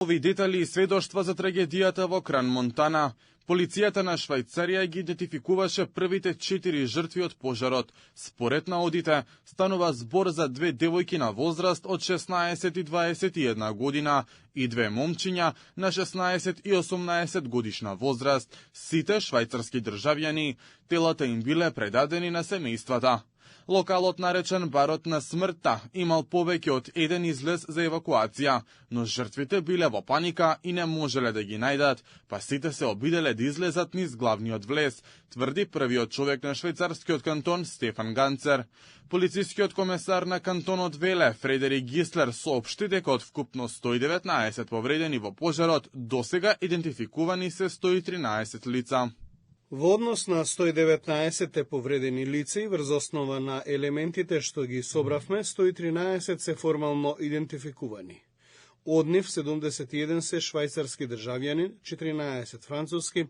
Ови детали и сведоштва за трагедијата во Кран Монтана. Полицијата на Швајцарија ги идентификуваше првите 4 жртви од пожарот. Според наодите, станува збор за 2 девојки на возраст од 16 и 21 година и 2 момчиња на 16 и 18 годишна возраст, сите швајцарски државјани. Телата им биле предадени на семејствата. Локалот, наречен барот на смртта, имал повеќе од еден излез за евакуација, но жртвите биле во паника и не можеле да ги најдат, па сите се обиделе да излезат низ главниот влез, тврди првиот човек на швајцарскиот кантон Стефан Ганцер. Полицискиот комесар на кантонот Веле, Фредерик Гислер, соопшти дека од вкупно 119 повредени во пожарот, досега идентификувани се 113 лица. Во однос на 119 повредени лица и врз основа на елементите што ги собравме, 113 се формално идентификувани. Од нив 71 се швајцарски државјани, 14 француски,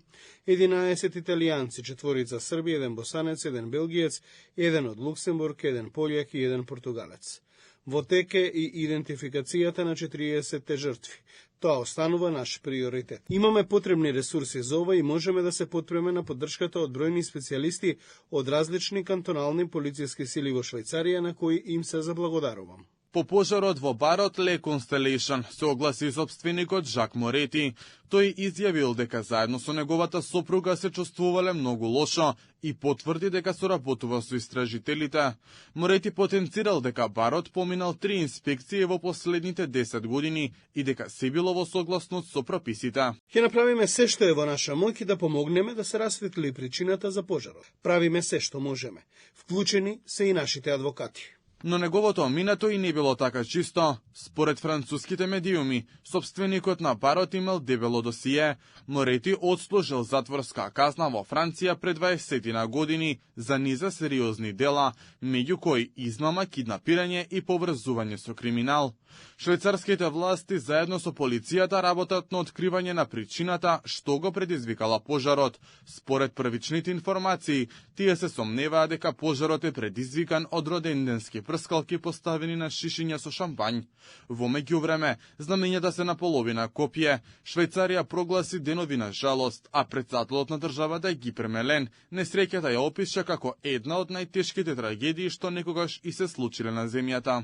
11 италијанци, 4 срби, 1 босанец, 1 белгиец, 1 од Луксембург, 1 пољак и 1 португалец. Во тек е и идентификацијата на 40 жртви. Тоа останува наш приоритет. Имаме потребни ресурси за ова и можеме да се потпреме на поддршката од бројни специјалисти од различни кантонални полициски сили во Швајцарија, на кои им се заблагодарувам. По пожарот во барот Le Constellation се огласи собственикот Жак Морети. Тој изјавил дека заедно со неговата сопруга се чувствувале многу лошо и потврди дека соработува со истражителите. Морети потенцирал дека барот поминал 3 инспекции во последните 10 години и дека се било во согласност со прописите. Ќе направиме се што е во наша моќ да помогнеме да се расветли причината за пожарот. Правиме се што можеме. Вклучени се и нашите адвокати. Но неговото минато и не било така чисто. Според француските медиуми, собственикот на барот имал дебело досие. Морети одслужил затворска казна во Франција пред 20 години за низа сериозни дела, меѓу кои измама, киднапирање и поврзување со криминал. Швајцарските власти заедно со полицијата работат на откривање на причината што го предизвикала пожарот. Според првичните информации, тие се сомневаа дека пожарот е предизвикан од роденденски прскалки поставени на шишиња со шампањ. Во меѓувреме, знамењата се на половина копие. Швајцарија прогласи денови на жалост, а претседателот на државата Ги Пармелен несреќата ја опиша како една од најтешките трагедии што некогаш и се случиле на земјата.